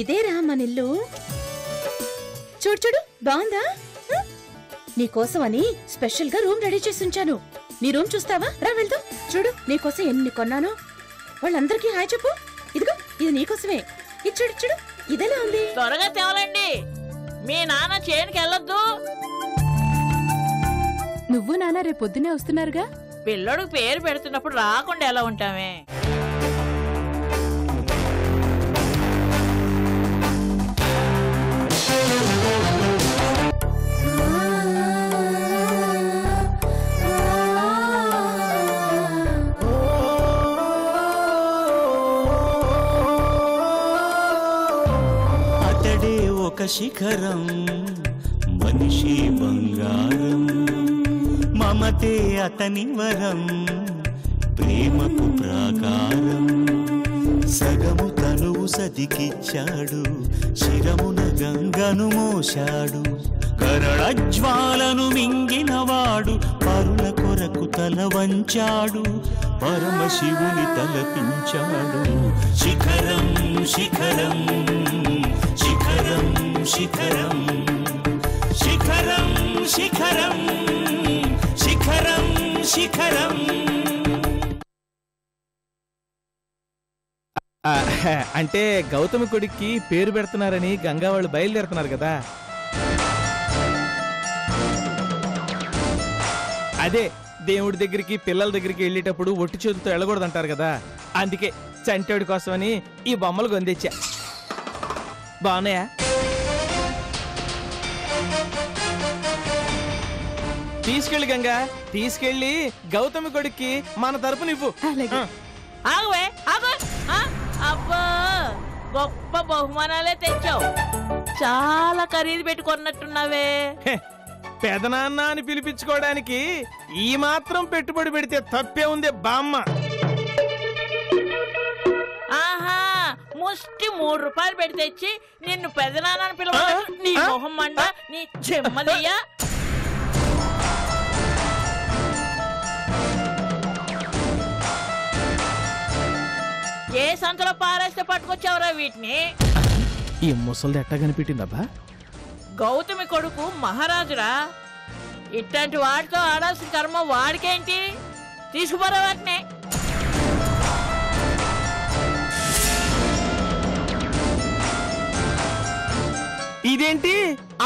ఇదేరా మన ఇల్లు. చూడు చూడు బాగుందా? నీకోసమని స్పెషల్ గా రూమ్ రెడీ చేసి ఉంచాను. నీ రూమ్ చూస్తావా? రా వెళ్దాం. చూడు నీకోసం ఎన్ని కొన్నాను. వాళ్ళందరికీ హాయ్ చెప్పు. ఇదిగో ఇది నీకోసమే. ఇది చూడు చూడు ఇదేలా ఉంది. త్వరగా తేవాలండి, మీ నాన్న చేనుకి వెళ్ళొద్దు. నువ్వు నాన్న రేపు పొద్దునే వస్తున్నారుగా. పిల్లడికి పేరు పెడుతున్నప్పుడు రాకుండా ఎలా ఉంటామే? అతడే ఒక శిఖరం, మనిషి బంగారం, మమతే అతని వరం, ప్రేమకు ప్రాకారం. సగము తనువు సతికిచ్చాడు, శిరమున గంగను మోశాడు. కరళజ్వాలను మింగినవాడు, పరుల కొరకు తల వంచాడు. పరమశివుని తలపించాడు. శిఖరం శిఖరం శిఖరం శిఖరం శిఖరం శిఖరం శిఖరం శిఖరం. అంటే గౌతమి కొడుక్కి పేరు పెడుతున్నారని గంగా వాళ్ళు బయలుదేరుతున్నారు కదా. అదే దేవుడి దగ్గరికి పిల్లల దగ్గరికి వెళ్ళేటప్పుడు ఒట్టి చేతులతో వెళ్ళకూడదంటారు కదా. అందుకే చంటోడి కోసమని ఈ బొమ్మలు కొందిచ్చా. బాగున్నాయా? తీసుకెళ్ళి గంగా, తీసుకెళ్ళి గౌతమి కొడుక్కి మన తరపున ఇవ్వు. అబ్బా గొప్ప బహుమానాలే తెచ్చావు. చాలా ఖరీదు పెట్టుకున్నట్టున్నావే. పెదనాన్న అని పిలిపించుకోవడానికి ఈ మాత్రం పెట్టుబడి పెడితే తప్పే ఉంది బామ్మ. ఆహా, ముష్టి 3 రూపాయలు పెట్టి తెచ్చి నిన్ను పెదనాన్న పిలవ. నీ మొహం మండ, నీ చెమ్మదయ్యా. ఏ సంతలో పారేస్తే పట్టుకొచ్చావురా వీటిని? ఈ ముసలిది ఎట్టా కనిపెట్టిందబ్బా? గౌతమి కొడుకు మహారాజురా. ఇట్లాంటి వాడితో ఆడాల్సిన కర్మ వాడికేంటి? తీసుకుపోరా వాటిని. ఇదేంటి,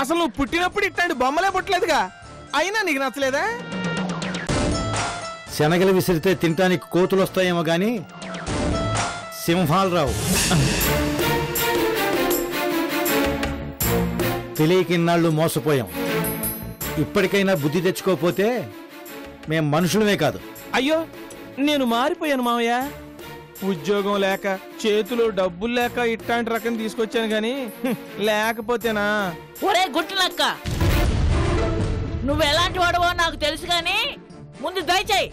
అసలు నువ్వు పుట్టినప్పుడు ఇట్లాంటి బొమ్మలే పుట్టలేదుగా, అయినా నీకు నచ్చలేదా? శనగలు విసిరితే తినటానికి కోతులు వస్తాయేమో గాని సింహాలు రావు. తెలియక ఇన్నాళ్ళు మోసపోయాం. ఇప్పటికైనా బుద్ధి తెచ్చుకోకపోతే మేం మనుషులమే కాదు. అయ్యో, నేను మారిపోయాను మావయ్య. ఉద్యోగం లేక, చేతిలో డబ్బులు లేక ఇట్లాంటి రకం తీసుకొచ్చాను గాని లేకపోతేనా? ఒరే గుట్లక్క, నువ్వెలాంటి వాడవో నాకు తెలుసు గాని ముందు దయచేయి.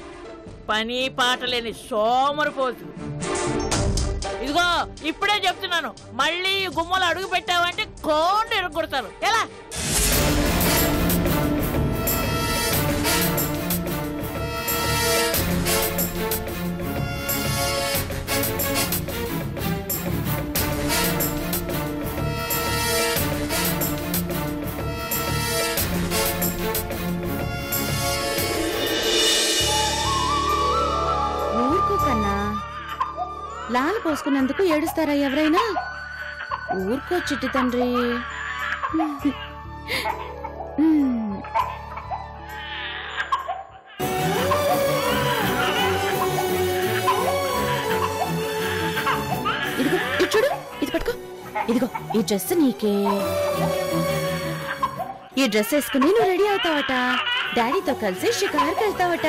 పని పాట లేని సోమరిపోతు. ఇదిగో ఇప్పుడే చెప్తున్నాను, మళ్ళీ గుమ్మలు అడుగు పెట్టావంటే కోండి ఎరగొడతారు. ఎలా? లాలు పోసుకున్నందుకు ఏడుస్తారా ఎవరైనా? ఊరుకో చిట్టి తండ్రి. ఇదిగో ఇది చూడు, ఇది పట్టుకో. ఇదిగో ఈ డ్రెస్ నీకే. ఈ డ్రెస్ వేసుకుని నువ్వు రెడీ అవుతావట. డాడీతో కలిసి షికారుకి వెళ్తావట.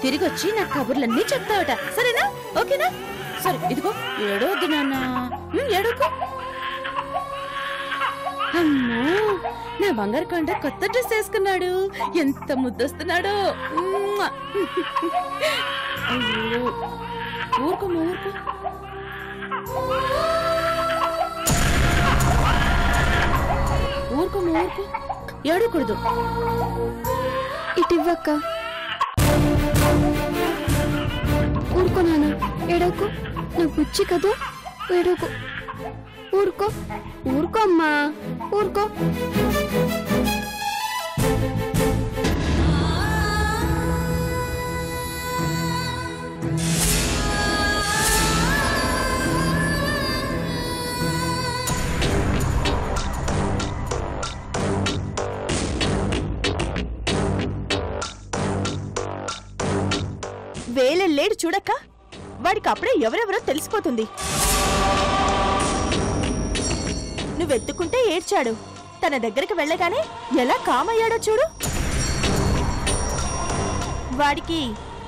తిరిగి వచ్చి నాకు కబుర్లన్నీ చెప్తావట. సరేనా? ఓకేనా? సరే ఇదిగో ఏడవద్దు నాన్న, ఏడోకు. అమ్మో, నా బంగారు కొండ కొత్త డ్రెస్ వేసుకున్నాడు. ఎంత ముద్దొస్తున్నాడో. అయ్యో ఊరుకోమ్మా, ఊరుకో. ఊరుకోమ్మా, ఊరుకో. ఏడకూడదు. ఇటివ్వక్క. ఊరుకో నాన్న, ఏడోకు. నాకు పిచ్చి కదా, ఏడోకు. ఊరుకో ఊరుకో అమ్మా, ఊరుకో. వేలెళ్ళేడు చూడక్క, వాడికి అప్పుడే ఎవరెవరో తెలిసిపోతుంది. నువ్వెత్తుకుంటే ఏడ్చాడు, తన దగ్గరికి వెళ్ళగానే ఎలా కామయ్యాడో చూడు. వాడికి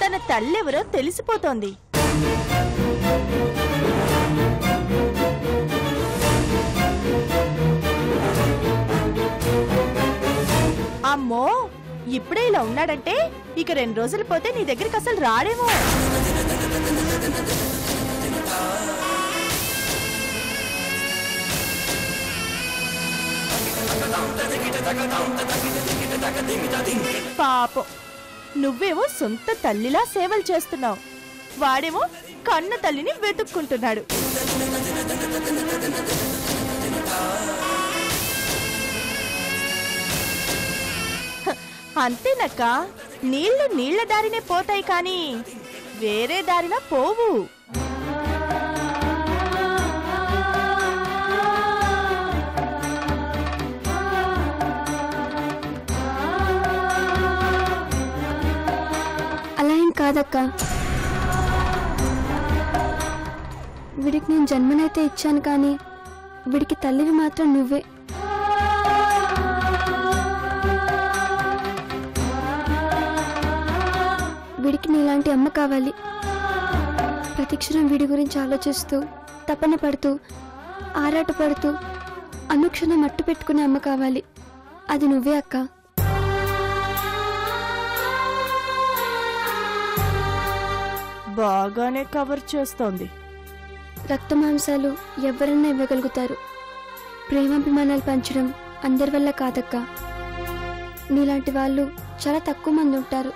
తన తల్లెవరో తెలిసిపోతోంది. అమ్మో, ఇప్పుడే ఇలా ఉన్నాడంటే ఇక 2 రోజులు పోతే నీ దగ్గరికి అసలు రాడేమో. పాపం, నువ్వేమో సొంత తల్లిలా సేవలు చేస్తున్నావు, వాడేమో కన్న తల్లిని వెతుక్కుంటున్నాడు. అంతేనక్క, నీళ్లు నీళ్ల దారినే పోతాయి కానీ వేరే దారిన పోవు. అలా ఏం కాదక్క, వీడికి నేను జన్మనైతే ఇచ్చాను కానీ వీడికి తల్లివి మాత్రం నువ్వే. వీడికి నీలాంటి అమ్మ కావాలి. ప్రతిక్షణం వీడి గురించి ఆలోచిస్తూ, తపన పడుతూ, ఆరాటపడుతూ, అనుక్షణం మట్టు పెట్టుకునే అమ్మ కావాలి. అది నువ్వే అక్క. బాగానే కవర్ చేస్తోంది. రక్తమాంసాలు ఎవరన్నా ఇవ్వగలుగుతారు, ప్రేమాభిమానాలు పంచడం అందరి వల్ల కాదక్క. నీలాంటి వాళ్ళు చాలా తక్కువ మంది ఉంటారు.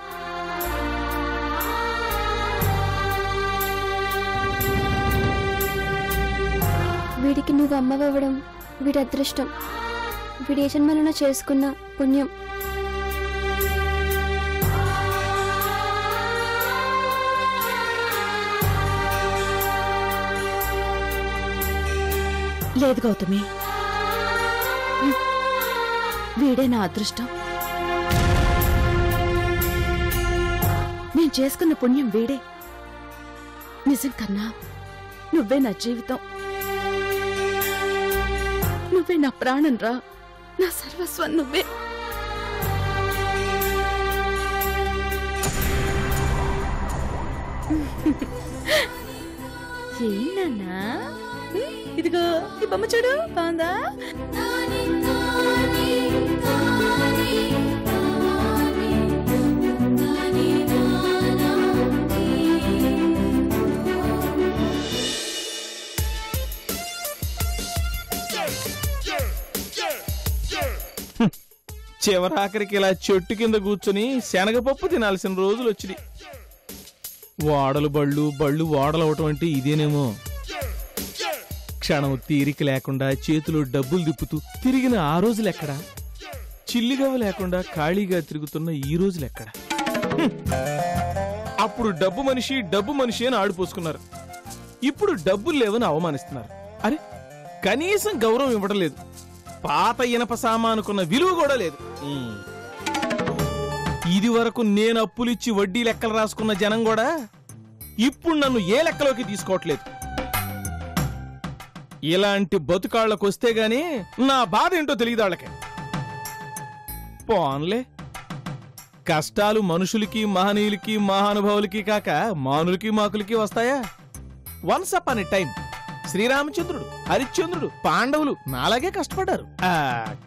వీడికి నువ్వు అమ్మవ్వడం వీడి అదృష్టం, వీడి ఏ జన్మలోనో చేసుకున్న పుణ్యం. లేదు గౌతమి, వీడే నా అదృష్టం. నేను చేసుకున్న పుణ్యం వీడే. నిజం కన్నా నువ్వే నా జీవితం, నువ్వే నా ప్రాణం రా, నా సర్వస్వం నువ్వే. ఏనా ఇదిగో ఈ బొమ్మ చూడు, బాగుందా? చివరాఖరికి ఇలా చెట్టు కింద కూర్చుని శనగపప్పు తినాల్సిన రోజులు వచ్చినాయి. వాడలు బళ్ళు, బళ్ళు వాడలు అవటం అంటే ఇదేనేమో. క్షణం తీరిక లేకుండా చేతిలో డబ్బులు తిప్పుతూ తిరిగిన ఆ రోజులెక్కడా? చిల్లిగవ లేకుండా ఖాళీగా తిరుగుతున్న ఈ రోజులెక్కడా? అప్పుడు డబ్బు మనిషి అని ఆడిపోసుకున్నారు. ఇప్పుడు డబ్బులు లేవని అవమానిస్తున్నారు. అరే, కనీసం గౌరవం ఇవ్వడం లేదు. పాత ఇనప సామానుకున్న విలువ కూడా లేదు. ఇది వరకు నేను అప్పులిచ్చి వడ్డీ లెక్కలు రాసుకున్న జనం కూడా ఇప్పుడు నన్ను ఏ లెక్కలోకి తీసుకోవట్లేదు. ఇలాంటి బతుకాళ్లకొస్తే గాని నా బాధ ఏంటో తెలియదు వాళ్ళకి. పోన్లే, కష్టాలు మనుషులకి, మహనీయులకి, మహానుభావులకి కాక మానులకి మాకులకి వస్తాయా? వన్స్ అపాన్ ఎ టైం శ్రీరామచంద్రుడు, హరిశ్చంద్రుడు, పాండవులు నాలాగే కష్టపడ్డారు.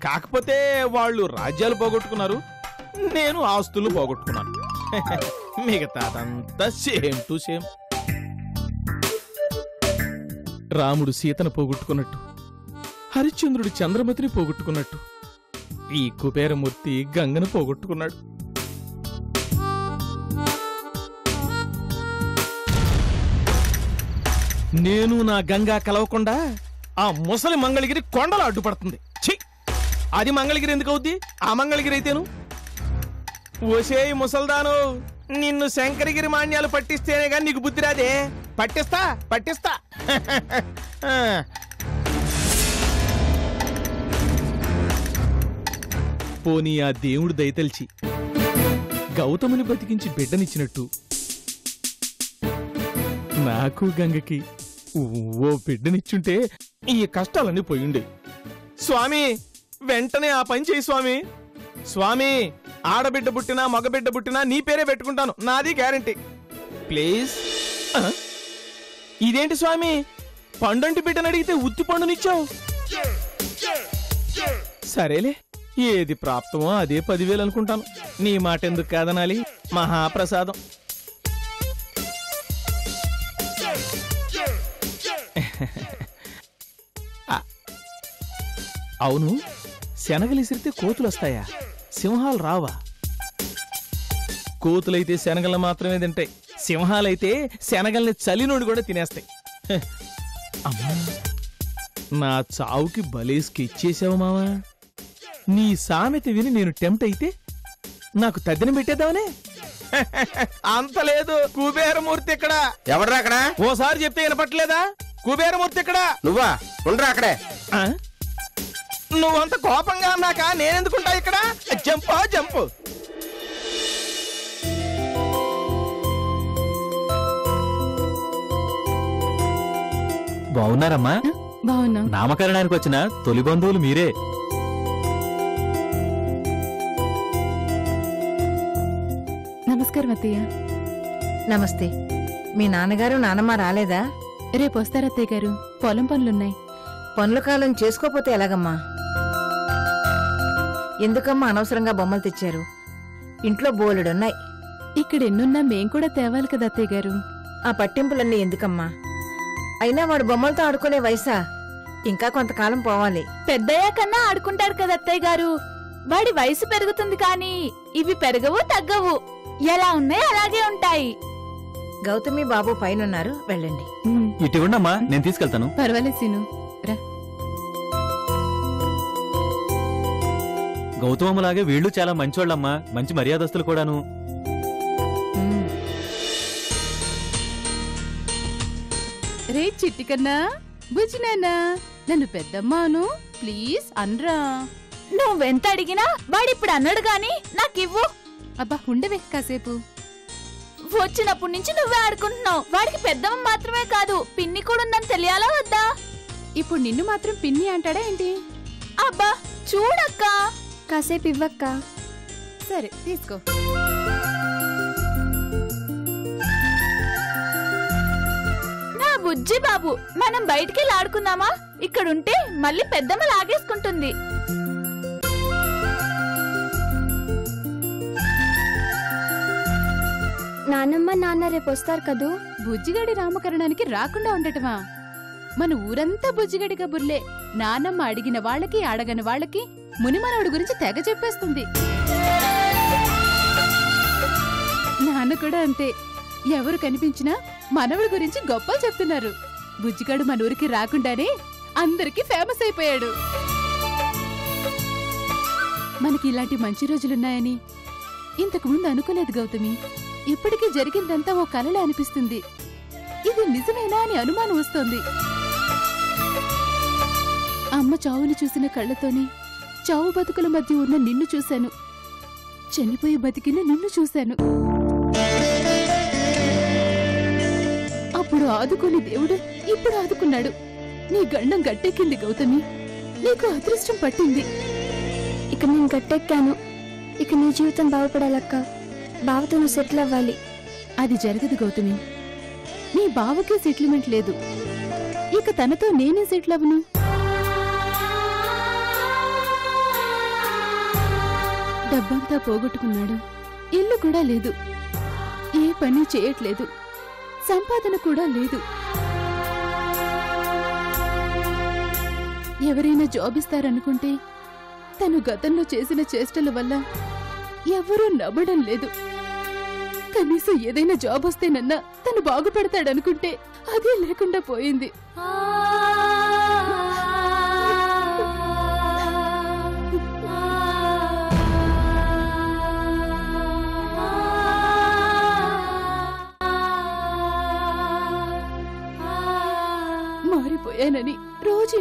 కాకపోతే వాళ్ళు రాజ్యాలు పోగొట్టుకున్నారు, నేను ఆస్తులు పోగొట్టుకున్నాను. మిగతాదంతా సేమ్ టు సేమ్. రాముడు సీతను పోగొట్టుకున్నట్టు, హరిశ్చంద్రుడు చంద్రమతిని పోగొట్టుకున్నట్టు, ఈ కుబేరమూర్తి గంగను పోగొట్టుకున్నాడు. నేను నా గంగా కలవకుండా ఆ ముసలి మంగళగిరి కొండలు అడ్డుపడుతుంది. ఛీ, అది మంగళగిరి ఎందుకు అవుద్ది? ఆ మంగళగిరి అయితేను. ఓసే ముసల్దాను, నిన్ను శంకరగిరి మాన్యాలు పట్టిస్తేనే గాని నీకు బుద్ధి రాదే. పట్టిస్తా పట్టిస్తా. పోనీ ఆ దేవుడు దయతలిచి గౌతముని బతికించి బిడ్డనిచ్చినట్టు నాకు గంగకి ఓ బిడ్డనిచ్చుంటే ఈ కష్టాలన్నీ పోయిండే. స్వామి, వెంటనే ఆ పని చేయి స్వామి. స్వామి, ఆడబిడ్డ పుట్టినా మగబిడ్డ పుట్టినా నీ పేరే పెట్టుకుంటాను, నాది గ్యారంటీ. ప్లీజ్. ఇదేంటి స్వామి, పండంటి బిడ్డను అడిగితే ఉత్తి పండునిచ్చావు? సరేలే, ఏది ప్రాప్తమో అదే 10,000 అనుకుంటాను. నీ మాట ఎందుకు కాదనాలి? మహాప్రసాదం. అవును, శనగలిసిరితే కోతులు వస్తాయా? సింహాలు రావా? కోతులైతే శనగలను మాత్రమే తింటాయి, సింహాలైతే శనగల్ని చలినోడు కూడా తినేస్తాయి. అమ్మా, నా చావుకి భలే స్కెచ్ చేసావు మావా. నీ సామెత విని నేను టెంప్ట్ అయితే నాకు తద్దిన పెట్టేద్దామనే. అంత లేదు, కుబేరమూర్తి ఇక్కడ. ఎవడరా అక్కడ? ఓసారి చెప్తే వినపట్లేదా? కుబేరమూర్తి ఇక్కడ. నువ్వా? ఉండరా అక్కడే. నువ్వంత కోపంగా అన్నాక నేనెందుకుంటా ఇక్కడ? జంపా జంపు. బాగున్నారమ్మా? బాగున్నా. నామకరణానికి వచ్చిన తొలి బంధువులు మీరే. నమస్కారం అత్తయ్య. నమస్తే. మీ నాన్నగారు నానమ్మ రాలేదా? రేపు వస్తారు అత్తయ్య గారు, పొలం పనులున్నాయి. పనుల కాలం చేసుకోపోతే ఎలాగమ్మా? ఎందుకమ్మా అనవసరంగా బొమ్మలు తెచ్చారు? ఇంట్లో బోలెడున్నాయి. ఇక్కడ ఎన్నున్నా మేం కూడా తేవాలి కదా అత్తయ్య గారు. ఆ పట్టింపులన్నీ ఎందుకమ్మా? అయినా వాడు బొమ్మలతో ఆడుకునే వయసా? ఇంకా కొంతకాలం పోవాలి. పెద్దయ్యా కన్నా ఆడుకుంటాడు కదా అత్తయ్య గారు. వాడి వయసు పెరుగుతుంది కానీ ఇవి పెరగవు తగ్గవు, ఎలా ఉన్నాయి అలాగే ఉంటాయి. గౌతమి బాబు పైనున్నారు, వెళ్ళండి. ఇటు ఉండమ్మా, నేను తీసుకెళ్తాను. పర్వాలేదు సీను, రా. గౌతమమ్మలాగే వీళ్ళు చాలా మంచోళ్ళమ్మా, మంచి మర్యాదస్తులు కూడాను. రే చిట్టి కన్నా, బుజ్జినానా, నన్ను పెద్దమ్మాను ప్లీజ్ అనరా. నువ్వెంత అడిగినా వాడిప్పుడు అన్నాడు గాని నాకివ్వు. అబ్బా ఉండవే కాసేపు. వచ్చినప్పటి నుంచి నువ్వే ఆడుకుంటున్నావు. వాడికి పెద్దమ్మ మాత్రమే కాదు, పిన్ని కూడా ఉందని తెలియాలా వద్దా? ఇప్పుడు నిన్ను మాత్రం పిన్ని అంటాడా ఏంటి? అబ్బా చూడక్క. కాసేపు ఇవ్వక్క. సరే తీసుకో. నా బుజ్జి బాబు, మనం బయటికెళ్ళి ఆడుకుందామా? ఇక్కడుంటే మళ్ళీ పెద్దమ్మ లాగేసుకుంటుంది. నానమ్మ నాన్న రేపు వస్తారు కదూ. బుజ్జిగడి నామకరణానికి రాకుండా ఉండటమా? మన ఊరంతా బుజ్జిగడి కబుర్లే. నానమ్మ అడిగిన వాళ్ళకి అడగని వాళ్ళకి మునిమనవుడి గురించి తెగ చెప్పేస్తుంది. నాన్న కూడా అంతే, ఎవరు కనిపించినా మనవుడి గురించి గొప్పలు చెప్తున్నారు. బుజ్జిగాడు మన ఊరికి రాకుండానే అందరికీ ఫేమస్ అయిపోయాడు. మనకి ఇలాంటి మంచి రోజులున్నాయని ఇంతకు ముందు అనుకోలేదు గౌతమి. ఇప్పటికీ జరిగిందంతా ఓ కలలా అనిపిస్తుంది. ఇది నిజమేనా అని అనుమానం వస్తోంది. అమ్మ చావుని చూసిన కళ్ళతోనే చావు బతుకుల మధ్య ఉన్న నిన్ను చూశాను, చనిపోయి బతికిన నిన్ను చూశాను. అప్పుడు ఆదుకోని దేవుడు ఇప్పుడు ఆదుకున్నాడు. నీ గండం గట్టెక్కింది గౌతమి, నీకు అదృష్టం పట్టింది. ఇక నేను గట్టెక్కాను. ఇక నీ జీవితం బాగుపడాలక్క. బావతో నువ్వు సెటిల్ అవ్వాలి. అది జరగదు గౌతమి. నీ బావకే సెటిల్మెంట్ లేదు, ఇక తనతో నేనే సెటిల్ అవ్వను. డబ్బంతా పోగొట్టుకున్నాడు, ఇల్లు కూడా లేదు, ఏ పని చేయట్లేదు, సంపాదన కూడా లేదు. ఎవరైనా జాబ్ ఇస్తారనుకుంటే తను గతంలో చేసిన చేష్టల వల్ల ఎవరూ నమ్మడం లేదు. కనీసం ఏదైనా జాబ్ వస్తేనన్నా తను బాగుపడతాడనుకుంటే అదే లేకుండా పోయింది.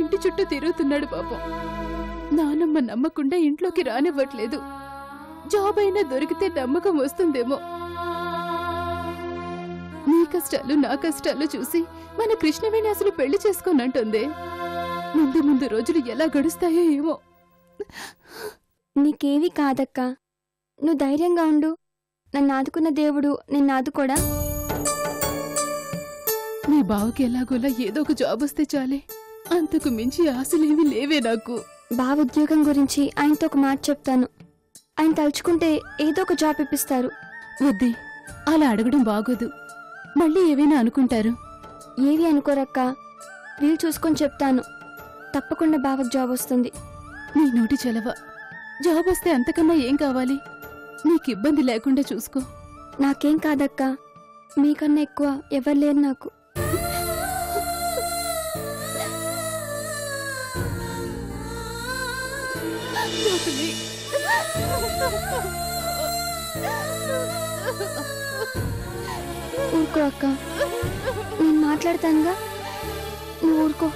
ఇంటి చుట్టూ తిరుగుతున్నాడు పాపం. నానమ్మ నమ్మకుండా ఇంట్లోకి రానివ్వట్లేదు. జాబ్ అయినా దొరికితే నమ్మకం వస్తుందేమో. నీ కష్టాలు నా కష్టాలు చూసి మన కృష్ణవేణి అసలు పెళ్లి చేసుకోనంటుంది. ముందు ముందు రోజులు ఎలా గడుస్తాయో ఏమో. నీకేవి కాదక్కా, నువ్వు ధైర్యంగా ఉండు. నన్ను ఆదుకున్న దేవుడు నిన్ను ఆదుకోడా? మీ బావకి ఎలాగోలా ఏదో ఒక జాబ్ వస్తే చాలే. అంతకు మించి ఆశలేవి లేవే నాకు. బావ ఉద్యోగం గురించి ఆయనతో ఒక మాట చెప్తాను. ఆయన తలుచుకుంటే ఏదో ఒక జాబ్ ఇప్పిస్తారు. వద్దే, అలా అడగడం బాగోదు. మళ్ళీ ఏవైనా అనుకుంటారు. ఏవి అనుకోరక్క, వీలు చూసుకొని చెప్తాను. తప్పకుండా బావకు జాబ్ వస్తుంది. నీ నోటి చలవ. జాబ్ వస్తే అంతకన్నా ఏం కావాలి? నీకు ఇబ్బంది లేకుండా చూసుకో. నాకేం కాదక్క, మీకన్నా ఎక్కువ ఎవరు లేరు నాకు. ఊరుకో అక్క, నేను మాట్లాడతానుగా, నువ్వు ఊరుకో.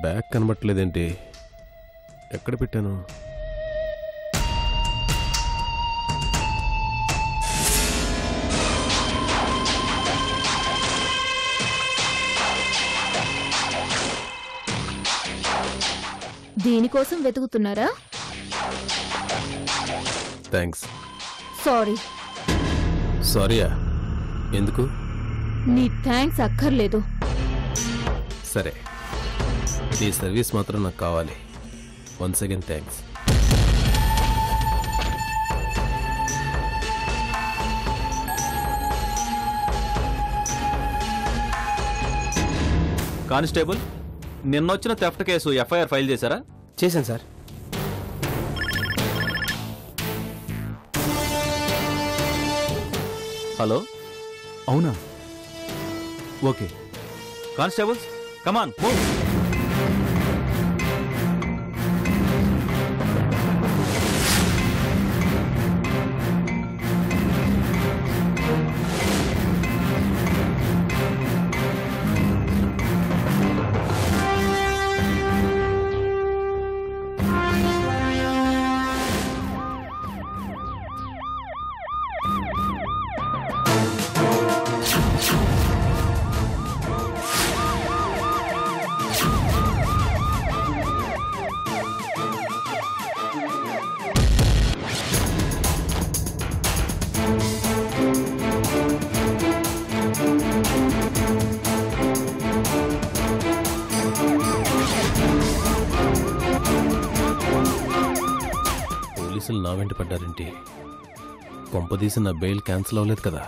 బ్యాగ్ కనబట్టలేదేంటి? ఎక్కడ పెట్టాను? దీనికోసం వెతుకుతున్నారా? థ్యాంక్స్. సారీ. సారీయా? ఎందుకు? నీ థ్యాంక్స్ అక్కర్లేదు. సరే, నీ సర్వీస్ మాత్రం నాకు కావాలి. Once again thanks. కానిస్టేబుల్, నిన్నొచ్చిన థెఫ్ట్ కేసు ఎఫ్ఐఆర్ ఫైల్ చేశారా? చేశాను సార్. హలో, అవునా? ఓకే. Constables come on move. పోలీసులు నా వెంట పడ్డారేంటి? కొంపదీసి నా బెయిల్ క్యాన్సిల్ అవ్వలేదు కదా?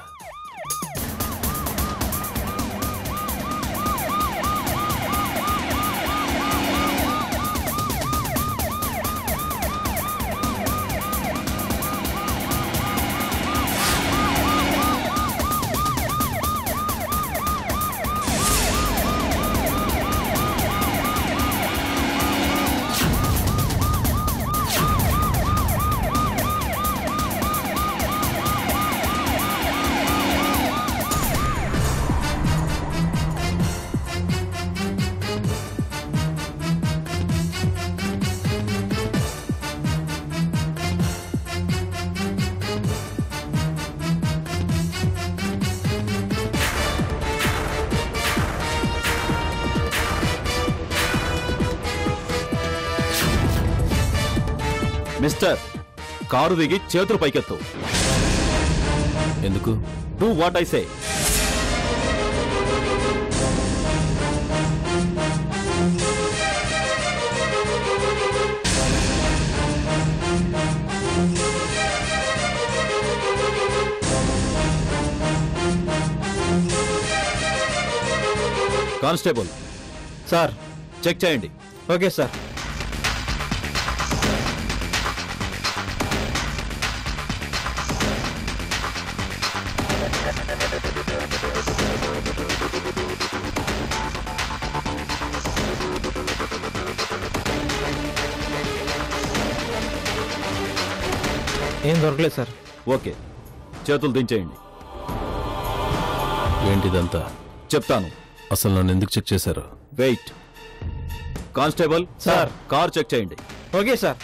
మిస్టర్, కారు దిగి చేతులు పైకెత్తు. ఎందుకు? Do what I say. Constable sir. Check చేయండి. Okay sir. ఏం దొరకలేదు సార్. ఓకే, చేతులు దించేయండి. ఏంటిదంతా? చెప్తాను. అసలు నన్ను ఎందుకు చెక్ చేశారు? Wait. Constable sir. Car check చేయండి. Okay sir.